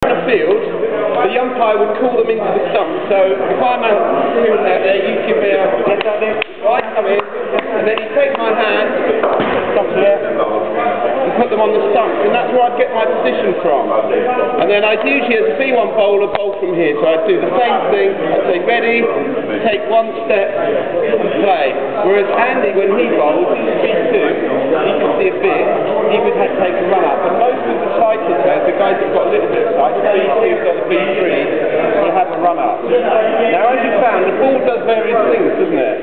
In a field, the umpire would call them into the stump. So if I'm out there, you give me a yes out there, I come in, and then you take my hand, stuff here, and put them on the stump, and that's where I'd get my position from. And then I'd usually, as a B1 bowler, bowl from here. So I'd do the same thing. I'd say ready, take one step, play. Whereas Andy, when he bowls, B2, he can see a bit. He would have to take a run up. But most of the sighted players, the guys who've got a little bit of sight, the B2's got the B3, will have a run up. Now, as you found, the ball does various things, doesn't it?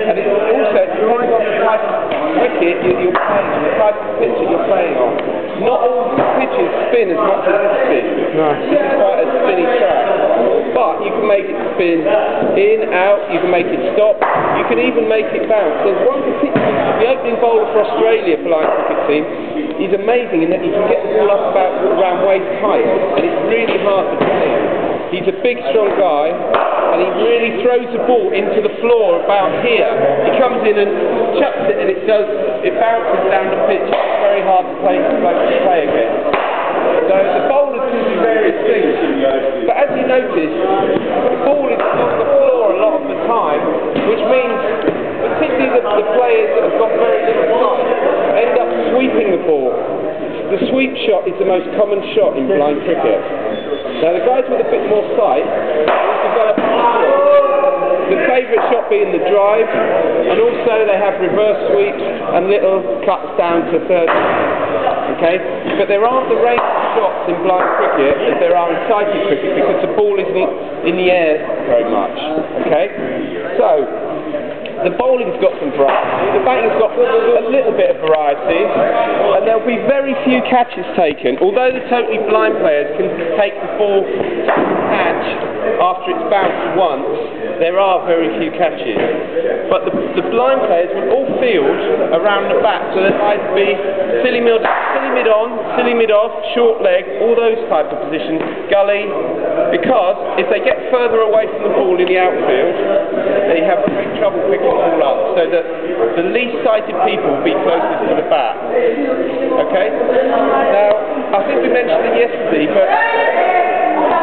And it also depends on the type of wicket you're playing on, the type of pitch that you're playing on. Not all pitches spin as much as this spin. No. This is quite a spinny track. But you can make it spin in, out, you can make it stop, you can even make it bounce. There's one particular, the opening bowler for Australia for Lion cricket team, he's amazing in that he can get the ball up about around waist height, and it's really hard to play. He's a big, strong guy, and he really throws the ball into the floor about here. He comes in and chucks it, and it bounces down the pitch. It's very hard to play against. So the bowlers can do various things, but as you notice, the ball is on the floor a lot of the time, which means particularly the players that have got very little time end up sweeping the ball. The sweep shot is the most common shot in blind cricket. Now the guys with a bit more sight will develop the favourite shot being the drive, and also they have reverse sweeps and little cuts down to third. Okay, but there aren't the range of shots in blind cricket as there are in sighted cricket because the ball isn't in the air very much. Okay, so the bowling's got some variety, the batting's got a little bit of variety, and there'll be very few catches taken. Although the totally blind players can take the ball catch after it's bounced once, there are very few catches. But the blind players will all field around the bat, so there might be silly mid on, silly mid off, short leg, all those type of positions, gully, because if they get further away from the ball in the outfield, they have great trouble picking the ball up, so that the least sighted people will be closest to the bat. Okay? Now, I think we mentioned it yesterday, but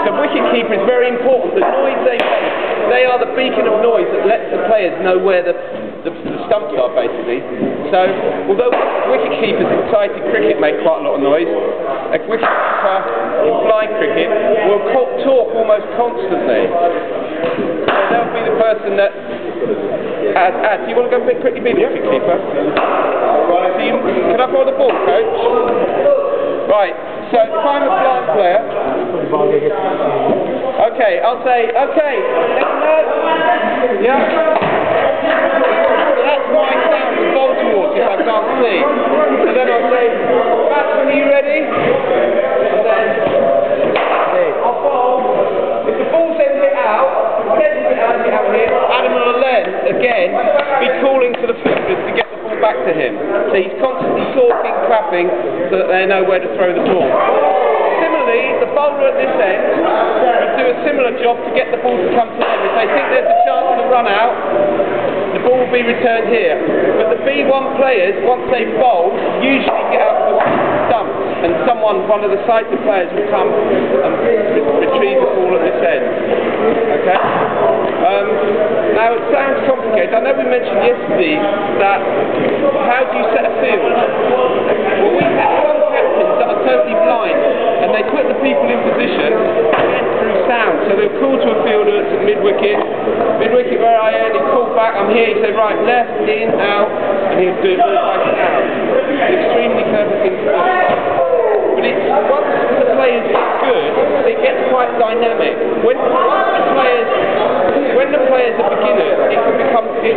the wicket keeper is very important. The noise they make, they are the beacon of noise that lets the players know where the stumps are, basically. So, although wicket keepers in sighted cricket make quite a lot of noise, a wicket keeper in blind cricket will talk almost constantly. So they'll be the person that... do you want to go quickly be the wicket keeper? Can I borrow the ball, coach? Right, so if I'm a blind player... Okay, I'll say, okay, yeah. So that's my sound to bowl towards if I can't see. So then I'll say, batsman, are you ready? And then I'll bowl. If the ball sends it out, Adam will then, again, be calling to the fielders to get the ball back to him. So he's constantly talking, clapping, so that they know where to throw the ball. Similarly, the bowler at this end would do a similar job to get the ball to come to them. If they think there's a chance to run out, the ball will be returned here. But the B1 players, once they've bowled, usually get out the stumps, and one of the sighted players will come and retrieve the ball at this end. Okay? Now it sounds complicated. I know we mentioned yesterday that how do you set a field? Well, we have some captains that are totally blind, and they put the people in position through sound. So they'll call to a fielder at mid-wicket where I am, he'll call back, I'm here, you say right, left, in, out, and he'll do it all by sound. It's an extremely clever thing to do. But once the players get good, it gets quite dynamic. When the players are beginners, it can be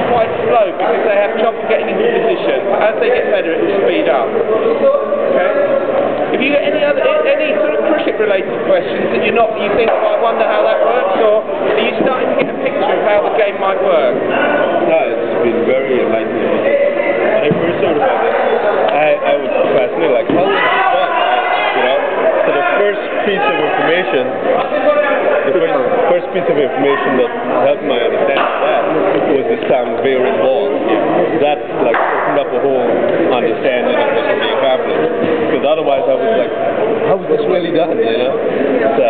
quite slow because they have trouble getting into position. But as they get better, it will speed up. Okay? If you get any sort of cricket-related questions that you think, oh, I wonder how that works, or are you starting to get a picture of how the game might work? No, it's been very enlightening. When I first heard about it, I was fascinated, like, how is this done? So the first piece of information that helped my understanding of that was the sound veering ball. That like opened up a whole understanding of what was being happening. Because otherwise I was like, how was this really done, you know? So